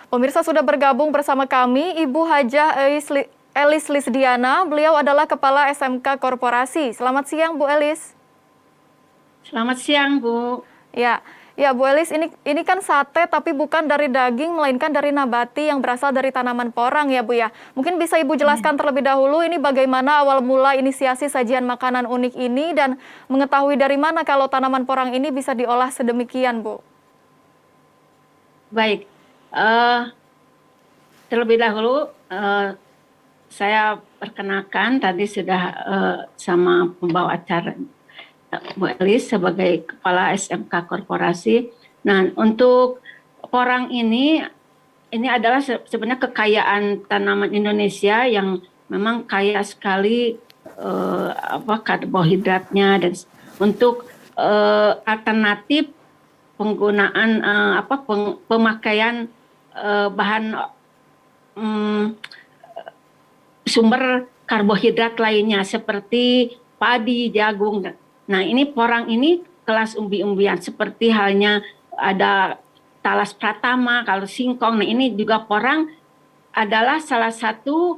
Pemirsa sudah bergabung bersama kami Ibu Hajah Elis Lisdiana. Beliau adalah Kepala SMK Korporasi. Selamat siang Bu Elis. Selamat siang, Bu. Ya Bu Elis, ini kan sate tapi bukan dari daging melainkan dari nabati yang berasal dari tanaman porang ya Bu ya. Mungkin bisa Ibu jelaskan terlebih dahulu ini bagaimana awal mula inisiasi sajian makanan unik ini dan mengetahui dari mana kalau tanaman porang ini bisa diolah sedemikian Bu. Baik, eh, terlebih dahulu saya perkenalkan tadi sudah sama pembawa acara Bu Elis sebagai Kepala SMK Korporasi. Nah, untuk porang ini adalah sebenarnya kekayaan tanaman Indonesia yang memang kaya sekali karbohidratnya dan untuk alternatif penggunaan pemakaian bahan sumber karbohidrat lainnya seperti padi, jagung. Nah, ini porang ini kelas umbi-umbian seperti halnya ada talas pratama, kalau singkong. Nah, ini juga porang adalah salah satu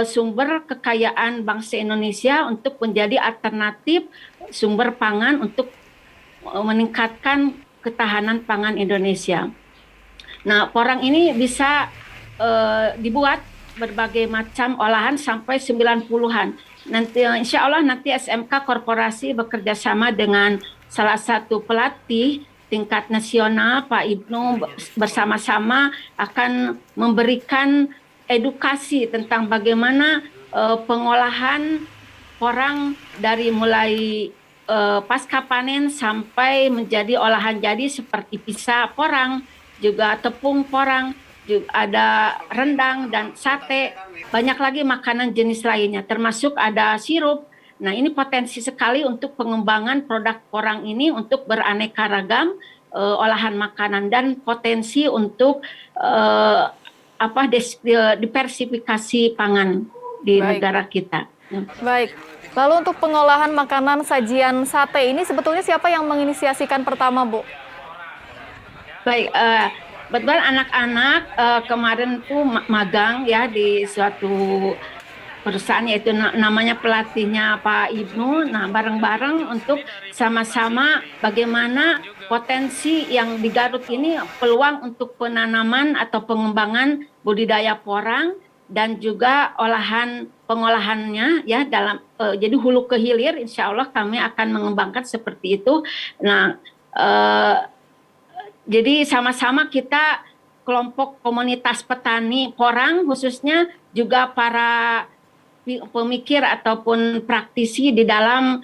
sumber kekayaan bangsa Indonesia untuk menjadi alternatif sumber pangan untuk meningkatkan ketahanan pangan Indonesia. Nah, porang ini bisa dibuat berbagai macam olahan sampai 90-an. Nanti insya Allah nanti SMK Korporasi bekerja sama dengan salah satu pelatih tingkat nasional Pak Ibnu bersama-sama akan memberikan edukasi tentang bagaimana pengolahan porang dari mulai pasca panen sampai menjadi olahan jadi seperti pisa porang, juga tepung porang, juga ada rendang dan sate, banyak lagi makanan jenis lainnya, termasuk ada sirup. Nah, ini potensi sekali untuk pengembangan produk porang ini untuk beraneka ragam olahan makanan dan potensi untuk diversifikasi pangan di negara kita. Baik. Lalu untuk pengolahan makanan sajian sate ini sebetulnya siapa yang menginisiasikan pertama, Bu? Baik, betul anak-anak kemarin tuh magang ya di suatu perusahaan yaitu namanya pelatihnya Pak Ibnu. Nah, bareng-bareng untuk sama-sama bagaimana potensi yang di Garut ini peluang untuk penanaman atau pengembangan budidaya porang dan juga pengolahannya ya dalam jadi hulu ke hilir insya Allah kami akan mengembangkan seperti itu. Nah, jadi sama-sama kita kelompok komunitas petani porang khususnya juga para pemikir ataupun praktisi di dalam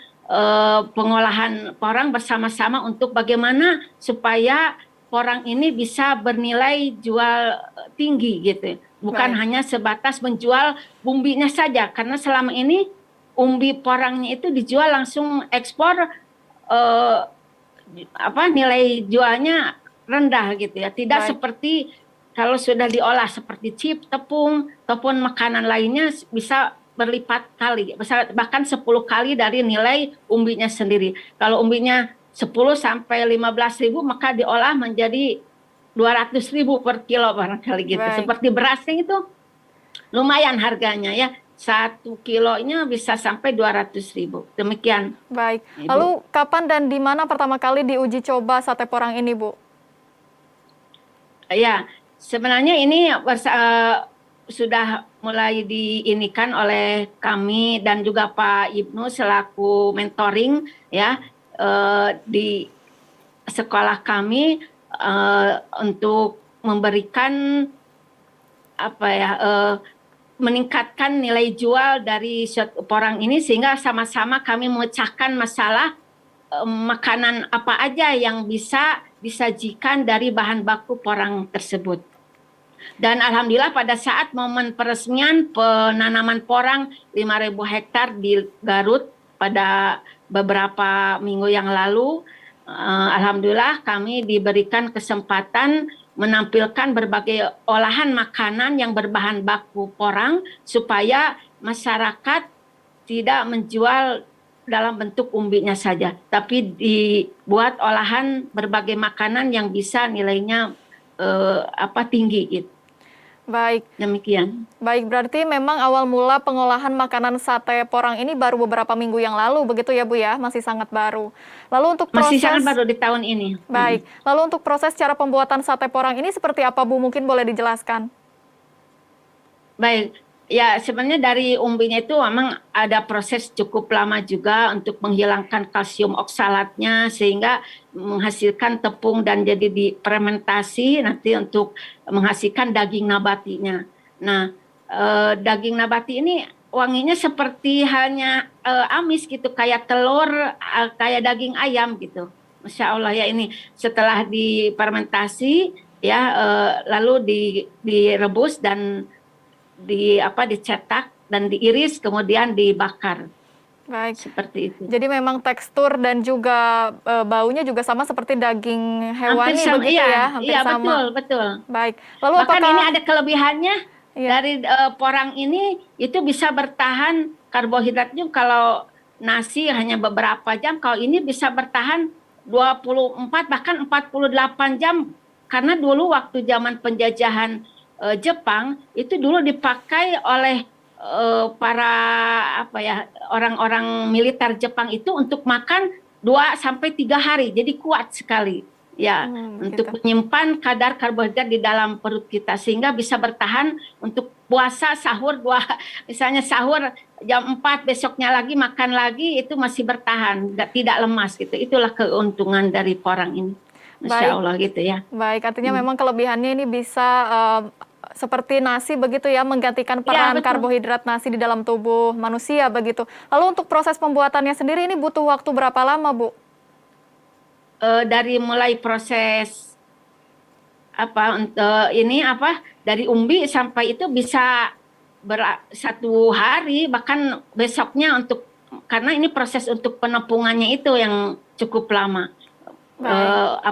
pengolahan porang bersama-sama untuk bagaimana supaya porang ini bisa bernilai jual tinggi gitu. Bukan hanya sebatas menjual umbinya saja karena selama ini umbi porangnya itu dijual langsung ekspor nilai jualnya rendah gitu ya. Tidak seperti kalau sudah diolah seperti chip, tepung, ataupun makanan lainnya bisa berlipat kali, bahkan 10 kali dari nilai umbinya sendiri. Kalau umbinya 10 sampai 15.000 maka diolah menjadi 200.000 per kilo barangkali gitu. Seperti berasnya itu lumayan harganya ya. 1 kilonya bisa sampai 200.000. Demikian. Baik. Lalu kapan dan di mana pertama kali diuji coba sate porang ini, Bu? Ya, sebenarnya ini sudah mulai diinikan oleh kami dan juga Pak Ibnu selaku mentoring ya di sekolah kami untuk memberikan meningkatkan nilai jual dari porang ini sehingga sama-sama kami memecahkan masalah makanan apa aja yang bisa disajikan dari bahan baku porang tersebut. Dan alhamdulillah pada saat momen peresmian penanaman porang 5.000 hektar di Garut pada beberapa minggu yang lalu, alhamdulillah kami diberikan kesempatan menampilkan berbagai olahan makanan yang berbahan baku porang supaya masyarakat tidak menjual dalam bentuk umbinya saja, tapi dibuat olahan berbagai makanan yang bisa nilainya tinggi gitu. Baik. Demikian. Baik, berarti memang awal mula pengolahan makanan sate porang ini baru beberapa minggu yang lalu, begitu ya Bu ya? Masih sangat baru. Lalu untuk Masih sangat proses, baru di tahun ini. baik. Lalu untuk proses cara pembuatan sate porang ini seperti apa Bu? Mungkin boleh dijelaskan. Baik, ya sebenarnya dari umbinya itu memang ada proses cukup lama juga untuk menghilangkan kalsium oksalatnya sehingga menghasilkan tepung dan jadi difermentasi nanti untuk menghasilkan daging nabatinya. Nah, daging nabati ini wanginya seperti halnya amis gitu, kayak telur, kayak daging ayam gitu. Masya Allah ya, ini setelah difermentasi ya, lalu direbus dan dicetak dan diiris kemudian dibakar Baik. seperti itu. Jadi memang tekstur dan juga baunya juga sama seperti daging hewani begitu iya, ya, hampir iya sama. betul. Baik. Lalu Bahkan apakah ini ada kelebihannya iya, dari porang ini itu bisa bertahan karbohidratnya. Kalau nasi hanya beberapa jam, kalau ini bisa bertahan 24 bahkan 48 jam karena dulu waktu zaman penjajahan Jepang itu dulu dipakai oleh para orang-orang militer Jepang itu untuk makan 2 sampai 3 hari, jadi kuat sekali ya untuk begitu. menyimpan kadar karbohidrat di dalam perut kita sehingga bisa bertahan untuk puasa sahur misalnya sahur jam 4 besoknya lagi makan lagi itu masih bertahan, tidak lemas gitu. Itulah keuntungan dari porang ini. Masya Baik. Allah gitu ya. Baik, artinya memang kelebihannya ini bisa seperti nasi begitu ya, menggantikan Iya peran betul. karbohidrat nasi di dalam tubuh manusia begitu. Lalu untuk proses pembuatannya sendiri ini butuh waktu berapa lama, Bu? Dari mulai proses dari umbi sampai itu bisa 1 hari bahkan besoknya karena ini proses untuk penepungannya itu yang cukup lama. Baik,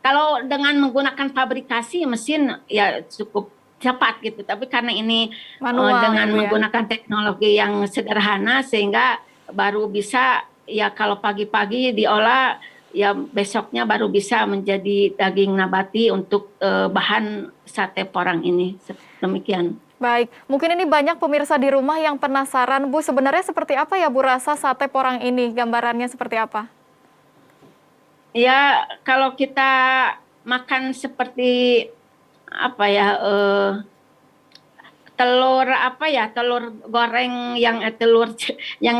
Kalau dengan menggunakan fabrikasi mesin ya cukup cepat gitu, tapi karena ini manual ya, dengan Bu ya. menggunakan teknologi yang sederhana sehingga baru bisa ya kalau pagi-pagi diolah ya besoknya baru bisa menjadi daging nabati untuk bahan sate porang ini. Demikian. Baik, mungkin ini banyak pemirsa di rumah yang penasaran, Bu, sebenarnya seperti apa ya Bu rasa sate porang ini? Gambarannya seperti apa? Ya kalau kita makan seperti telur goreng telur yang Telur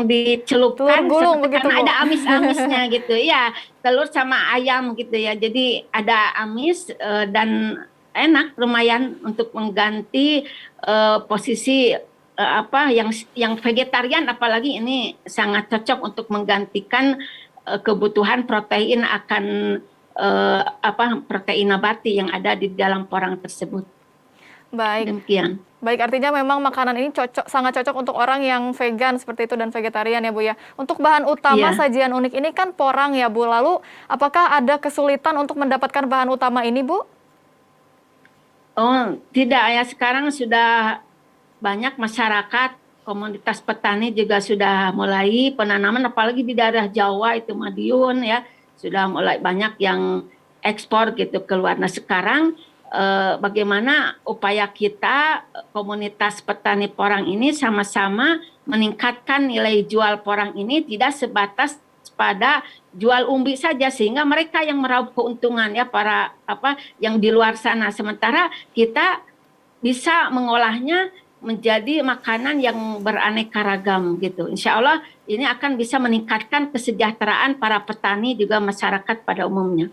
dicelupkan gulung seperti begitu, karena Bu? ada amis-amisnya gitu ya, telur sama ayam gitu ya, jadi ada amis dan enak lumayan untuk mengganti posisi yang vegetarian, apalagi ini sangat cocok untuk menggantikan kebutuhan protein akan protein nabati yang ada di dalam porang tersebut. Baik. Demikian. Baik, artinya memang makanan ini sangat cocok untuk orang yang vegan seperti itu dan vegetarian ya Bu ya. Untuk bahan utama Iya. sajian unik ini kan porang ya Bu. Lalu apakah ada kesulitan untuk mendapatkan bahan utama ini Bu? Oh, tidak ya, sekarang sudah banyak masyarakat, komunitas petani juga sudah mulai penanaman, apalagi di daerah Jawa itu Madiun ya, sudah mulai banyak yang ekspor gitu keluar. Nah sekarang bagaimana upaya kita komunitas petani porang ini sama-sama meningkatkan nilai jual porang ini tidak sebatas pada jual umbi saja sehingga mereka yang meraup keuntungan ya para yang di luar sana, sementara kita bisa mengolahnya menjadi makanan yang beraneka ragam gitu. Insya Allah ini akan bisa meningkatkan kesejahteraan para petani juga masyarakat pada umumnya.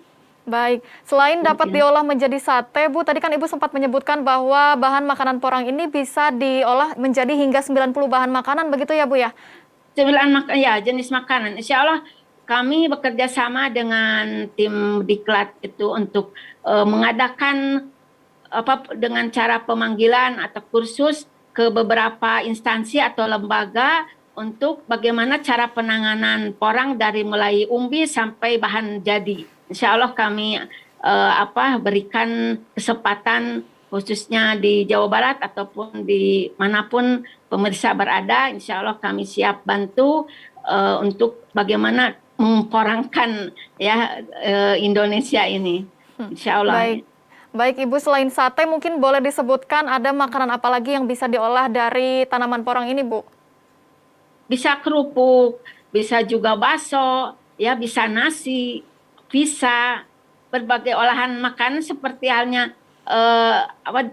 Baik, selain dapat diolah menjadi sate, Bu, tadi kan Ibu sempat menyebutkan bahwa bahan makanan porang ini bisa diolah menjadi hingga 90 bahan makanan, begitu ya Bu ya? Jenis makanan. Insya Allah kami bekerja sama dengan tim Diklat itu untuk mengadakan dengan cara pemanggilan atau kursus ke beberapa instansi atau lembaga untuk bagaimana cara penanganan porang dari mulai umbi sampai bahan jadi. Insya Allah kami berikan kesempatan khususnya di Jawa Barat ataupun di manapun pemirsa berada, insya Allah kami siap bantu untuk bagaimana memporangkan ya Indonesia ini, insya Allah. Baik. Baik Ibu, selain sate mungkin boleh disebutkan ada makanan apa lagi yang bisa diolah dari tanaman porang ini, Bu? Bisa kerupuk, bisa juga bakso, ya bisa nasi, bisa berbagai olahan makanan seperti halnya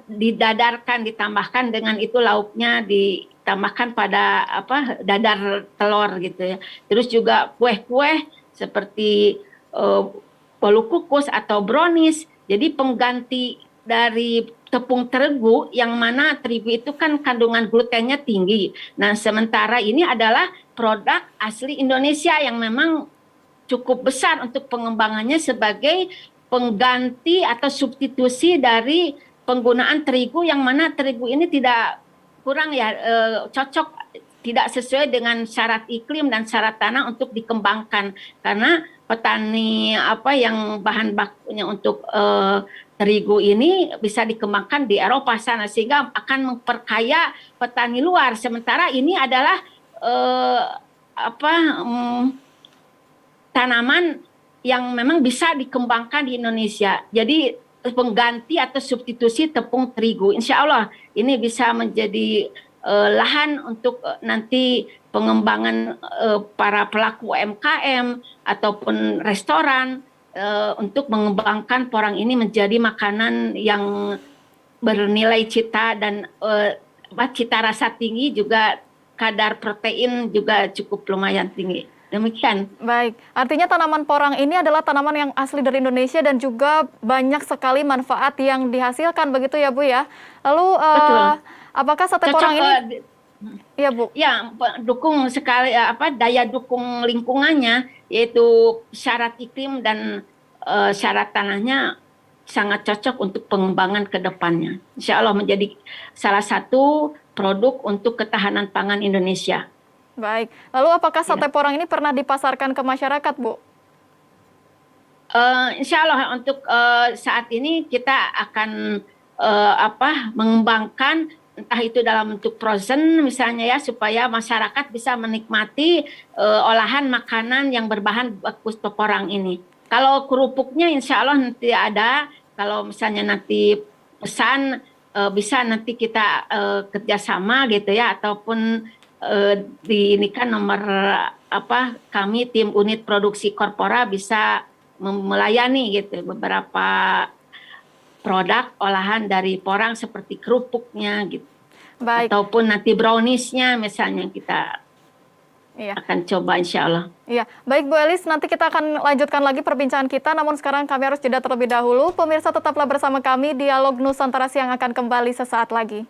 didadarkan, ditambahkan dengan itu lauknya ditambahkan pada dadar telur gitu ya. Terus juga kue-kue seperti bolu kukus atau brownies. Jadi pengganti dari tepung terigu yang mana terigu itu kan kandungan glutennya tinggi. Nah, sementara ini adalah produk asli Indonesia yang memang cukup besar untuk pengembangannya sebagai pengganti atau substitusi dari penggunaan terigu yang mana terigu ini tidak kurang ya cocok, tidak sesuai dengan syarat iklim dan syarat tanah untuk dikembangkan karena petani yang bahan bakunya untuk terigu ini bisa dikembangkan di Eropa sana sehingga akan memperkaya petani luar. Sementara ini adalah tanaman yang memang bisa dikembangkan di Indonesia. Jadi pengganti atau substitusi tepung terigu. Insya Allah ini bisa menjadi lahan untuk nanti pengembangan para pelaku UMKM ataupun restoran untuk mengembangkan porang ini menjadi makanan yang bernilai cita dan cita rasa tinggi, juga kadar protein juga cukup lumayan tinggi. Demikian. Baik, artinya tanaman porang ini adalah tanaman yang asli dari Indonesia dan juga banyak sekali manfaat yang dihasilkan begitu ya Bu ya. Lalu apakah sate porang ini? Iya Bu. Ya, dukung sekali daya dukung lingkungannya, yaitu syarat iklim dan syarat tanahnya sangat cocok untuk pengembangan ke depannya. Insya Allah menjadi salah satu produk untuk ketahanan pangan Indonesia. Baik, lalu apakah sate porang ini pernah dipasarkan ke masyarakat, Bu? Insya Allah untuk saat ini kita akan mengembangkan entah itu dalam bentuk frozen misalnya ya, supaya masyarakat bisa menikmati olahan makanan yang berbahan baku porang ini. Kalau kerupuknya insya Allah nanti ada, kalau misalnya nanti pesan bisa nanti kita kerjasama gitu ya, ataupun ini kan nomor kami tim unit produksi Korpora bisa melayani gitu beberapa produk olahan dari porang seperti kerupuknya gitu. Baik. Ataupun nanti browniesnya misalnya kita akan coba insya Allah. Iya, baik Bu Elis, nanti kita akan lanjutkan lagi perbincangan kita, namun sekarang kami harus jeda terlebih dahulu. Pemirsa tetaplah bersama kami, Dialog Nusantara Siang akan kembali sesaat lagi.